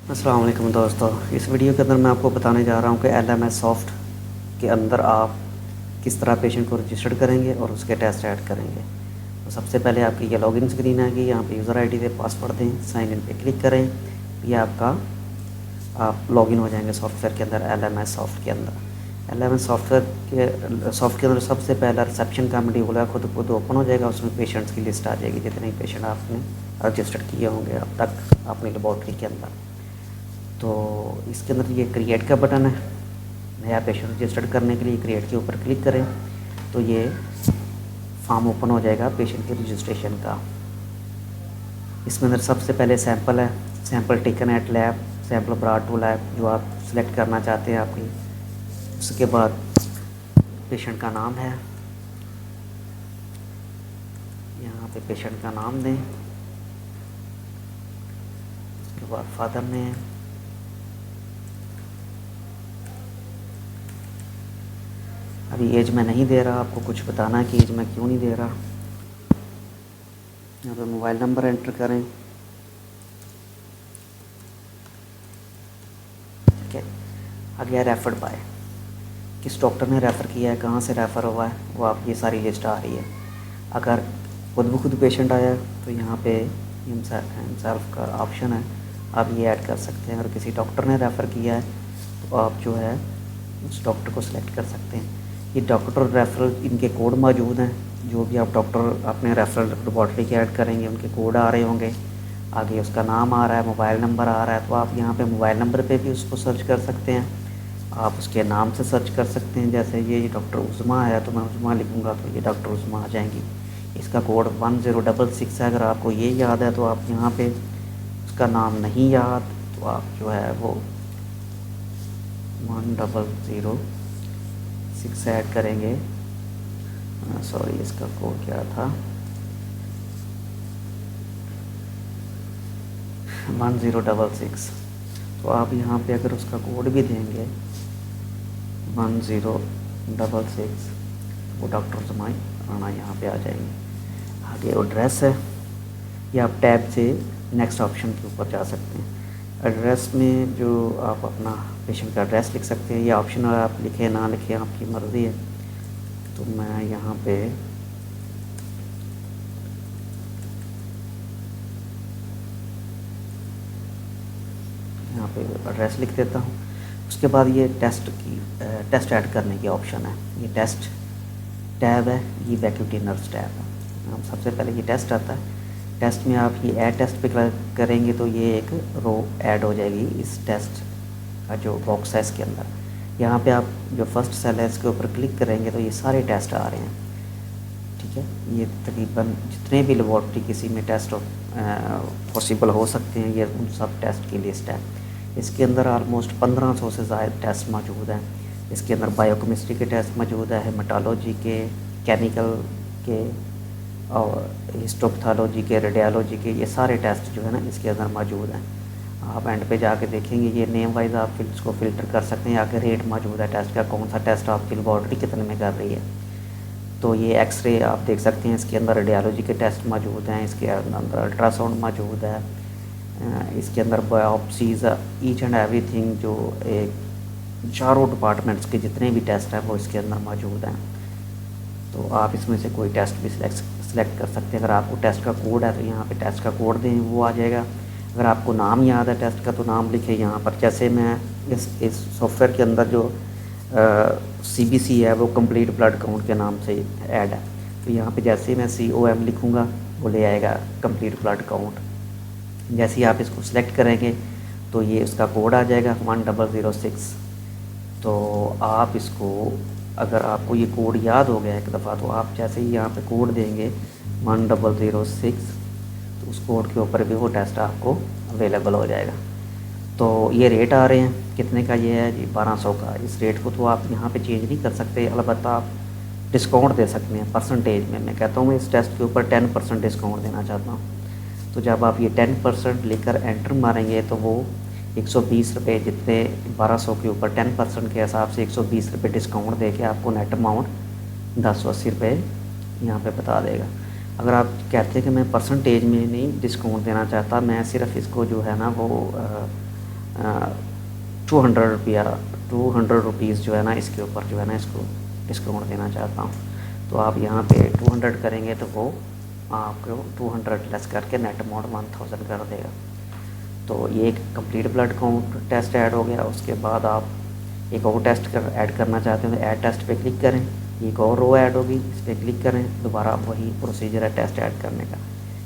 अस्सलाम वालेकुम दोस्तों। इस वीडियो के अंदर मैं आपको बताने जा रहा हूँ कि एलएमएस सॉफ्ट के अंदर आप किस तरह पेशेंट को रजिस्टर्ड करेंगे और उसके टेस्ट ऐड करेंगे। तो सबसे पहले आपकी ये लॉगिन स्क्रीन आएगी, यहाँ पे यूज़र आईडी दें, पासवर्ड दें, साइन इन पे क्लिक करें। ये आपका आप लॉगिन हो जाएंगे सॉफ्टवेयर के अंदर, एलएमएस सॉफ्ट के अंदर। एलएमएस सॉफ्ट के अंदर सबसे पहला रिसेप्शन का मॉड्यूल है, खुद ओपन हो जाएगा। उसमें पेशेंट्स की लिस्ट आ जाएगी, जितने पेशेंट आपने रजिस्टर्ड किए होंगे अब तक अपनी लेबॉर्ट्री के अंदर। तो इसके अंदर ये क्रिएट का बटन है, नया पेशेंट रजिस्टर्ड करने के लिए क्रिएट के ऊपर क्लिक करें तो ये फॉर्म ओपन हो जाएगा पेशेंट के रजिस्ट्रेशन का। इसमें अंदर सबसे पहले सैंपल है, sample taken at lab, sample brought to lab, जो आप सिलेक्ट करना चाहते हैं आपकी। उसके बाद पेशेंट का नाम है, यहाँ पे पेशेंट का नाम दें। उसके बाद फादर ने, अभी एज में नहीं दे रहा, आपको कुछ बताना है कि एज में क्यों नहीं दे रहा। यहाँ पे मोबाइल नंबर एंटर करें, ठीक है। आगे रेफर्ड बाय, किस डॉक्टर ने रेफ़र किया है, कहाँ से रेफ़र हुआ है, वो आप ये सारी लिस्ट आ रही है। अगर खुद ब खुद पेशेंट आया तो यहाँ पे हिमसेल्फ का ऑप्शन है, आप ये ऐड कर सकते हैं। अगर किसी डॉक्टर ने रेफ़र किया है तो आप जो है उस डॉक्टर को सिलेक्ट कर सकते हैं। ये डॉक्टर रेफरल, इनके कोड मौजूद हैं। जो भी आप डॉक्टर अपने रेफरल लेबॉर्ट्री के ऐड करेंगे उनके कोड आ रहे होंगे, आगे उसका नाम आ रहा है, मोबाइल नंबर आ रहा है। तो आप यहाँ पे मोबाइल नंबर पे भी उसको सर्च कर सकते हैं, आप उसके नाम से सर्च कर सकते हैं। जैसे ये डॉक्टर उज़मा है तो मैं उज़मा लिखूँगा तो ये डॉक्टर उज़मा आ जाएंगी। इसका कोड 1066 है। अगर आपको ये याद है तो आप यहाँ पे, उसका नाम नहीं याद तो आप जो है वो 1006 ऐड करेंगे। सॉरी, इसका कोड क्या था, 1066। तो आप यहाँ पे अगर उसका कोड भी देंगे 1066, वो डॉक्टर उज़मा राना यहाँ पे आ जाएंगे। आगे एड्रेस है, या आप टैब से नेक्स्ट ऑप्शन के ऊपर जा सकते हैं। एड्रेस में जो आप अपना पेशेंट का एड्रेस लिख सकते हैं, या ऑप्शनल, आप लिखें ना लिखें आपकी मर्ज़ी है। तो मैं यहाँ पे एड्रेस लिख देता हूँ। उसके बाद ये टेस्ट ऐड करने की ऑप्शन है, ये टेस्ट टैब है, ये वैक्यूटी नर्स टैब है। हम सबसे पहले ये टेस्ट आता है, टेस्ट में आप ये ऐड टेस्ट पे क्लिक करेंगे तो ये एक रो ऐड हो जाएगी इस टेस्ट का जो बॉक्स है इसके अंदर। यहाँ पे आप जो फर्स्ट सेल है इसके ऊपर क्लिक करेंगे तो ये सारे टेस्ट आ रहे हैं, ठीक है। ये तकरीबन जितने भी लेबॉर्ट्री किसी में टेस्ट पॉसिबल हो सकते हैं, ये उन सब टेस्ट की लिस्ट है। इसके अंदर ऑलमोस्ट 1500 से ज़्यादा टेस्ट मौजूद हैं। इसके अंदर बायोकेमिस्ट्री के टेस्ट मौजूद है, हेमाटोलॉजी के, केमिकल के, और हिस्टोपैथोलॉजी के, रेडियोलॉजी के, ये सारे टेस्ट जो है ना इसके अंदर मौजूद हैं। आप एंड पे जाके देखेंगे, ये नेम वाइज आप इसको फ़िल्टर कर सकते हैं। आगे रेट मौजूद है टेस्ट का, कौन सा टेस्ट आपकी लेबॉर्ट्री कितने में कर रही है। तो ये एक्सरे आप देख सकते हैं, इसके अंदर रेडियोलॉजी के टेस्ट मौजूद हैं, इसके अंदर अल्ट्रासाउंड मौजूद है, इसके अंदर बायोप्सीज, ईच एंड एवरीथिंग, जो एक चारों डिपार्टमेंट्स के जितने भी टेस्ट हैं वो इसके अंदर मौजूद हैं। तो आप इसमें से कोई टेस्ट भी सिलेक्ट कर सकते हैं। अगर आपको टेस्ट का कोड है तो यहाँ पे टेस्ट का कोड दें, वो आ जाएगा। अगर आपको नाम याद है टेस्ट का तो नाम लिखें यहाँ पर। जैसे मैं इस सॉफ्टवेयर के अंदर जो CBC है वो कंप्लीट ब्लड काउंट के नाम से ऐड है, तो यहाँ पे जैसे मैं COM लिखूँगा वो ले आएगा कंप्लीट ब्लड काउंट। जैसे ही आप इसको सिलेक्ट करेंगे तो ये उसका कोड आ जाएगा 1006। तो आप इसको, अगर आपको ये कोड याद हो गया एक दफ़ा, तो आप जैसे ही यहाँ पे कोड देंगे 1006 तो उस कोड के ऊपर भी वो टेस्ट आपको अवेलेबल हो जाएगा। तो ये रेट आ रहे हैं, कितने का ये है जी, 1200 का। इस रेट को तो आप यहाँ पे चेंज नहीं कर सकते, अलबत्ता आप डिस्काउंट दे सकते हैं परसेंटेज में। मैं कहता हूँ मैं इस टेस्ट के ऊपर 10% डिस्काउंट देना चाहता हूँ। तो जब आप ये 10% लेकर एंटर मारेंगे तो वो 120 रुपये, जितने 1200 के ऊपर 10% के हिसाब से 120 रुपये डिस्काउंट दे के आपको नेट अमाउंट 1080 रुपये यहाँ पे बता देगा। अगर आप कहते हैं कि मैं परसेंटेज में नहीं डिस्काउंट देना चाहता, मैं सिर्फ इसको जो है ना वो ₹200 ₹200 जो है ना इसके ऊपर जो है ना इसको डिस्काउंट देना चाहता हूँ। तो आप यहाँ पे 200 करेंगे तो वो आपको 200 लेस करके नेट अमाउंट 1000 कर देगा। तो ये एक complete blood count test add हो गया। उसके बाद आप एक और टेस्ट ऐड करना चाहते हैं तो ऐड टेस्ट पे क्लिक करें, एक और रो ऐड होगी, इस पर क्लिक करें, दोबारा वही प्रोसीजर है टेस्ट ऐड करने का।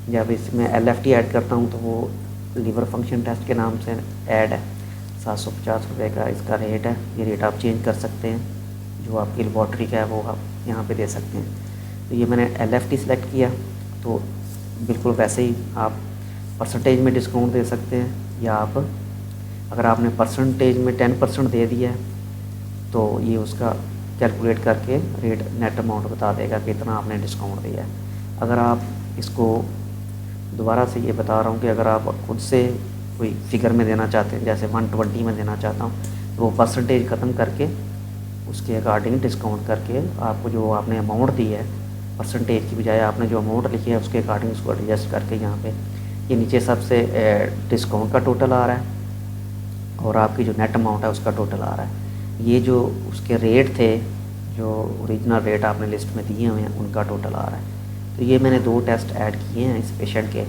जब इसमें LFT ऐड करता हूँ तो वो लीवर फंक्शन टेस्ट के नाम से ऐड है, 750 रुपये का इसका रेट है। ये रेट आप चेंज कर सकते हैं, जो आपकी लेबॉर्ट्री का है वो आप यहाँ पे दे सकते हैं। तो ये मैंने LFT सेलेक्ट किया, तो बिल्कुल वैसे ही आप परसेंटेज में डिस्काउंट दे सकते हैं, या आप अगर आपने परसेंटेज में 10% दे दिया है तो ये उसका कैलकुलेट करके रेट नेट अमाउंट बता देगा कि इतना आपने डिस्काउंट दिया है। अगर आप इसको दोबारा से ये बता रहा हूँ कि अगर आप खुद से कोई फिगर में देना चाहते हैं, जैसे 120 में देना चाहता हूँ, तो वो परसेंटेज ख़त्म करके उसके अकॉर्डिंग डिस्काउंट करके आपको जो आपने अमाउंट दी है, परसेंटेज की बजाय आपने जो अमाउंट लिखी है उसके अकॉर्डिंग उसको एडजस्ट करके यहाँ पे ये नीचे सबसे डिस्काउंट का टोटल आ रहा है और आपकी जो नेट अमाउंट है उसका टोटल आ रहा है। ये जो उसके रेट थे, जो ओरिजिनल रेट आपने लिस्ट में दिए हुए हैं, उनका टोटल आ रहा है। तो ये मैंने 2 टेस्ट ऐड किए हैं इस पेशेंट के।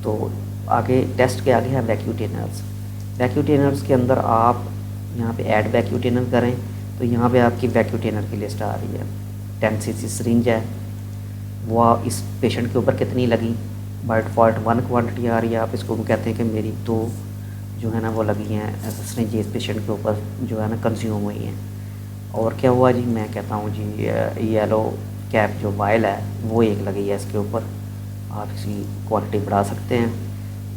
तो आगे टेस्ट के आगे है वैक्यूटेनर्स। वैक्यूटेनर्स के अंदर आप यहाँ पे ऐड वैक्यूटेनर करें तो यहाँ पे आपकी वैक्यूटेनर की लिस्ट आ रही है। 10 cc सिरिंज है, वो इस पेशेंट के ऊपर कितनी लगी, बाय डिफ़ॉल्ट 1 क्वांटिटी आ रही है। आप इसको कहते हैं कि मेरी 2 जो है ना वो लगी हैं सिरिंज इस पेशेंट के ऊपर जो है ना कंज्यूम हुई हैं। और क्या हुआ जी, मैं कहता हूँ जी येलो कैप जो वायल है वो एक लगी है इसके ऊपर। आप इसकी क्वांटिटी बढ़ा सकते हैं।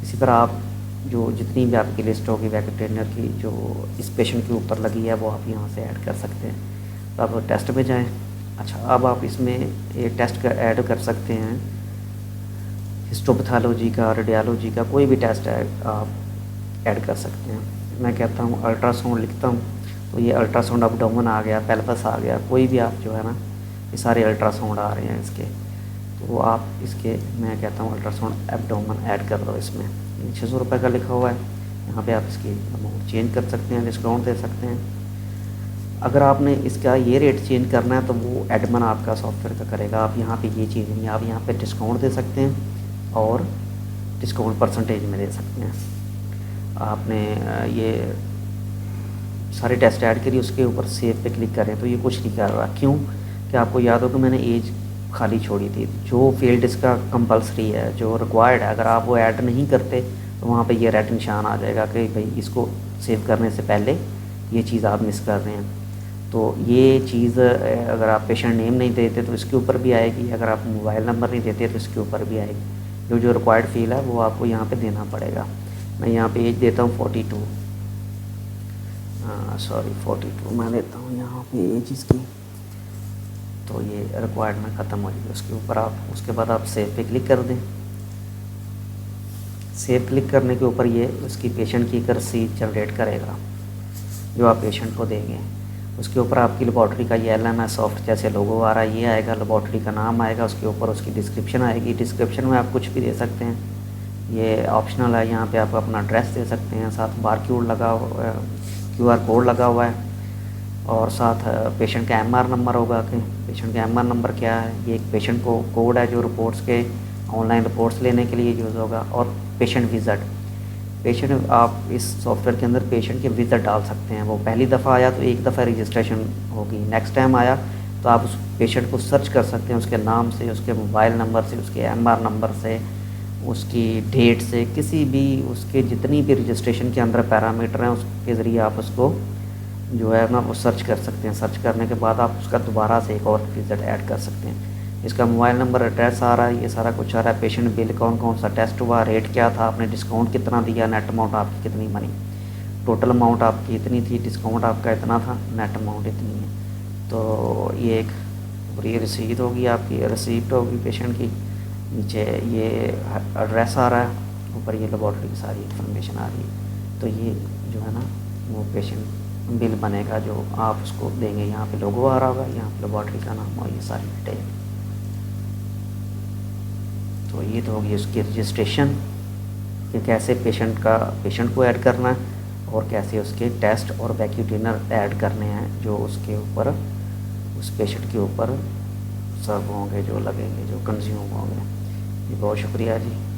इसी तरह आप जो जितनी भी आपकी लिस्ट होगी वैक्यूटेनर की जो इस पेशेंट के ऊपर लगी है वो आप यहाँ से ऐड कर सकते हैं। तो आप टेस्ट में जाएँ। अच्छा, अब आप इसमें एक टेस्ट का ऐड कर सकते हैं, हिस्टोपैथोलॉजी का, रेडियोलॉजी का, कोई भी टेस्ट है आप ऐड कर सकते हैं। मैं कहता हूँ अल्ट्रासाउंड लिखता हूँ तो ये अल्ट्रासाउंड अब्डोमेन आ गया, पेल्विस आ गया, कोई भी आप जो है ना ये सारे अल्ट्रासाउंड आ रहे हैं इसके। तो आप इसके मैं कहता हूँ अल्ट्रासाउंड एब्डोमेन ऐड कर दो इसमें। 600 रुपये का लिखा हुआ है, यहाँ पे आप इसकी अमाउंट चेंज कर सकते हैं, डिस्काउंट दे सकते हैं। अगर आपने इसका ये रेट चेंज करना है तो वो एडमिन आपका सॉफ्टवेयर का करेगा। आप यहाँ पे ये चीज़ नहीं, आप यहाँ पे डिस्काउंट दे सकते हैं और डिस्काउंट परसेंटेज में दे सकते हैं। आपने ये सारे टेस्ट ऐड करिए, उसके ऊपर सेव पे क्लिक करें तो ये कुछ नहीं कर रहा। क्यों कि आपको याद हो कि मैंने एज खाली छोड़ी थी। जो फील्ड इसका कंपलसरी है, जो रिक्वायर्ड है, अगर आप वो ऐड नहीं करते तो वहाँ पे ये रेड निशान आ जाएगा कि भाई इसको सेव करने से पहले ये चीज़ आप मिस कर रहे हैं। तो ये चीज़ अगर आप पेशेंट नेम नहीं देते तो इसके ऊपर भी आएगी, अगर आप मोबाइल नंबर नहीं देते तो इसके ऊपर भी आएगी। जो जो रिक्वायर्ड फील्ड है वो आपको यहाँ पे देना पड़ेगा। मैं यहाँ पे एज देता हूँ 42, 42 मैं देता हूँ यहाँ पे एज इसकी। तो ये रिक्वायरमेंट ख़त्म हो जाएगी उसके ऊपर। आप उसके बाद आप सेव पे क्लिक कर दें। सेव क्लिक करने के ऊपर ये उसकी पेशेंट की एक रसीद जनरेट करेगा जो आप पेशेंट को देंगे। उसके ऊपर आपकी लेबॉर्ट्री का ये LMS सॉफ्ट जैसे लोगो आ रहा है ये आएगा, लेबॉर्ट्री का नाम आएगा, उसके ऊपर उसकी डिस्क्रिप्शन आएगी। डिस्क्रिप्शन में आप कुछ भी दे सकते हैं, ये ऑप्शनल है। यहाँ पे आप अपना एड्रेस दे सकते हैं, साथ बारकोड लगा QR कोड लगा हुआ है और साथ पेशेंट का MR नंबर होगा कि पेशेंट का MR नंबर क्या है। ये एक पेशेंट को कोड है जो रिपोर्ट्स के ऑनलाइन रिपोर्ट्स लेने के लिए यूज़ होगा। और पेशेंट विज़िट, पेशेंट आप इस सॉफ्टवेयर के अंदर पेशेंट के विज़िट डाल सकते हैं। वो पहली दफ़ा आया तो एक दफ़ा रजिस्ट्रेशन होगी, नेक्स्ट टाइम आया तो आप उस पेशेंट को सर्च कर सकते हैं उसके नाम से, उसके मोबाइल नंबर से, उसके MR नंबर से, उसकी डेट से, किसी भी उसके जितनी भी रजिस्ट्रेशन के अंदर पैरामीटर हैं उसके ज़रिए आप उसको जो है ना वो सर्च कर सकते हैं। सर्च करने के बाद आप उसका दोबारा से एक और विज़िट ऐड कर सकते हैं। इसका मोबाइल नंबर, एड्रेस आ रहा है, ये सारा कुछ आ रहा है। पेशेंट बिल, कौन कौन सा टेस्ट हुआ, रेट क्या था, आपने डिस्काउंट कितना दिया, नेट अमाउंट आपकी कितनी बनी, टोटल अमाउंट आपकी इतनी थी, डिस्काउंट आपका इतना था, नेट अमाउंट इतनी है। तो ये एक पूरी रसीद होगी, आपकी रिसिप्ट होगी पेशेंट की। नीचे ये एड्रेस आ रहा है, ऊपर ये लेबॉर्ट्री की सारी इन्फॉर्मेशन आ रही है। तो ये जो है ना वो पेशेंट बिल बनेगा जो आप उसको देंगे। यहाँ पे लोगो आ रहा होगा, यहाँ पे लेबॉर्ट्री का नाम और ये सारी डिटेल। तो ये तो होगी उसकी रजिस्ट्रेशन कि कैसे पेशेंट को ऐड करना है। और कैसे उसके टेस्ट और वैक्यूटेनर ऐड करने हैं जो उसके ऊपर, उस पेशेंट के ऊपर सर्व होंगे, जो लगेंगे, जो कंज्यूम होंगे। जी बहुत शुक्रिया जी।